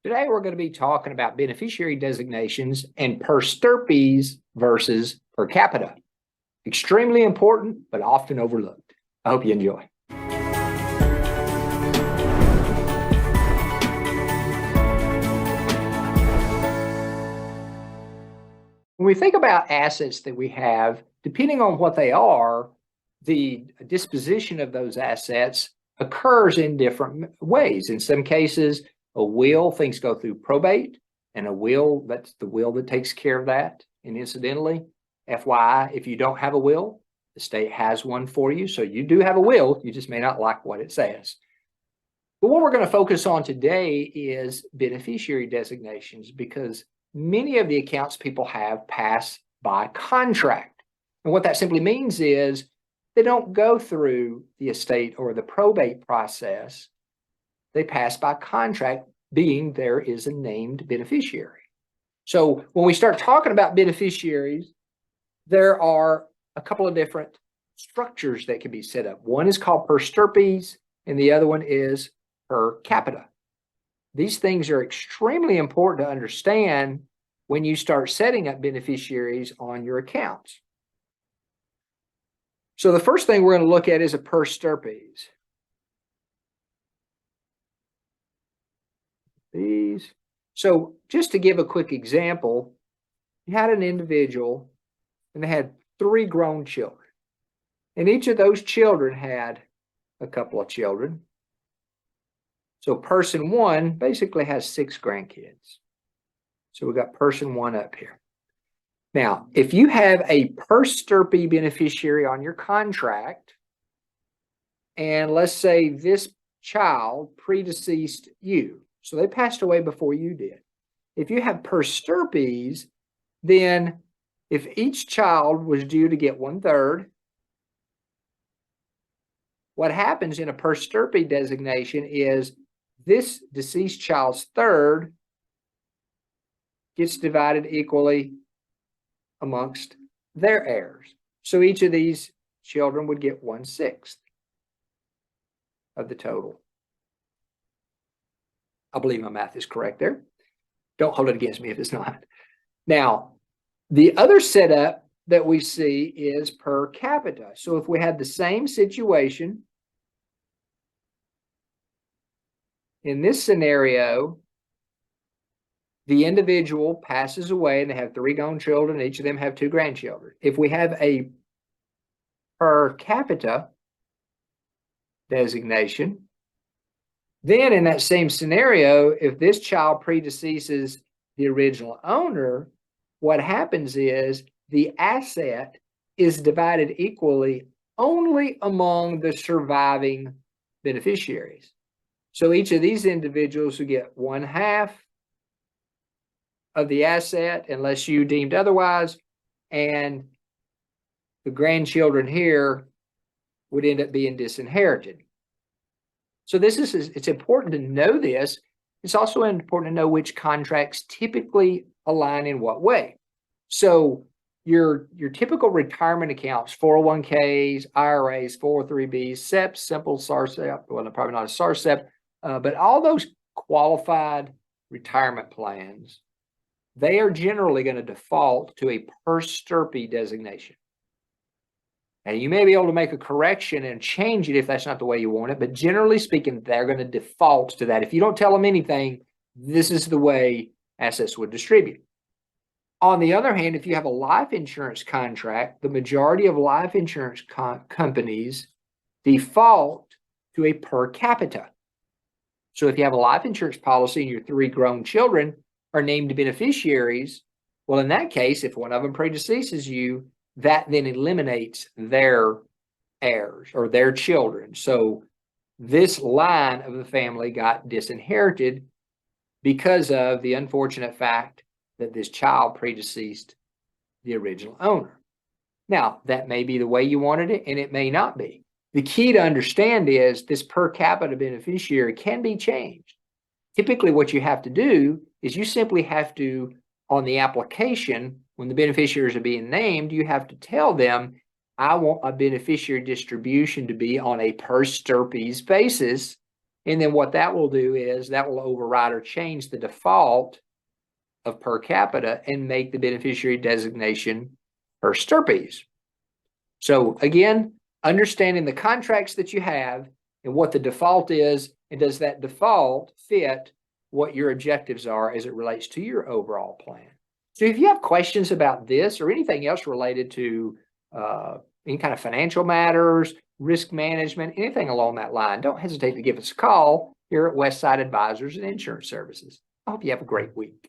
Today, we're going to be talking about beneficiary designations and per stirpes versus per capita. Extremely important, but often overlooked. I hope you enjoy. When we think about assets that we have, depending on what they are, the disposition of those assets occurs in different ways. In some cases, a will, things go through probate, and a will, that's the will that takes care of that. And incidentally, FYI, if you don't have a will, the state has one for you. So you do have a will, you just may not like what it says. But what we're going to focus on today is beneficiary designations, because many of the accounts people have pass by contract. And what that simply means is they don't go through the estate or the probate process. They pass by contract, being there is a named beneficiary. So when we start talking about beneficiaries, there are a couple of different structures that can be set up. One is called per stirpes, and the other one is per capita. These things are extremely important to understand when you start setting up beneficiaries on your accounts. So the first thing we're going to look at is a per stirpes. These. So just to give a quick example, you had an individual and they had 3 grown children. And each of those children had a couple of children. So person 1 basically has 6 grandkids. So we've got person 1 up here. Now, if you have a per stirpe beneficiary on your contract, and let's say this child predeceased you, so they passed away before you did. If you have per stirpes, then if each child was due to get 1/3, what happens in a per stirpe designation is this deceased child's third gets divided equally amongst their heirs. So each of these children would get 1/6 of the total. I believe my math is correct there. Don't hold it against me if it's not. Now, the other setup that we see is per capita. So if we had the same situation, in this scenario, the individual passes away and they have 3 grown children, each of them have 2 grandchildren. If we have a per capita designation, then in that same scenario, if this child predeceases the original owner, what happens is the asset is divided equally only among the surviving beneficiaries. So each of these individuals who get 1/2 of the asset, unless you deemed otherwise, and the grandchildren here would end up being disinherited. So it's important to know this. It's also important to know which contracts typically align in what way. So your typical retirement accounts, 401ks, IRAs, 403bs, SEPs, simple SARSEP, well, probably not a SARSEP, but all those qualified retirement plans, they are generally going to default to a per stirpe designation. And you may be able to make a correction and change it if that's not the way you want it, but generally speaking, they're going to default to that. If you don't tell them anything, this is the way assets would distribute. On the other hand, if you have a life insurance contract, the majority of life insurance companies default to a per capita. So if you have a life insurance policy and your 3 grown children are named beneficiaries, well, in that case, if one of them predeceases you, that then eliminates their heirs or their children. So this line of the family got disinherited because of the unfortunate fact that this child predeceased the original owner. Now, that may be the way you wanted it, and it may not be. The key to understand is this per capita beneficiary can be changed. Typically, what you have to do is you simply have to, on the application, when the beneficiaries are being named, you have to tell them, I want a beneficiary distribution to be on a per stirpes basis, And then what that will do is that will override or change the default of per capita and make the beneficiary designation per stirpes. So again, understanding the contracts that you have and what the default is, and does that default fit what your objectives are as it relates to your overall plan. So if you have questions about this or anything else related to any kind of financial matters, risk management, anything along that line, don't hesitate to give us a call here at Westside Advisors and Insurance Services. I hope you have a great week.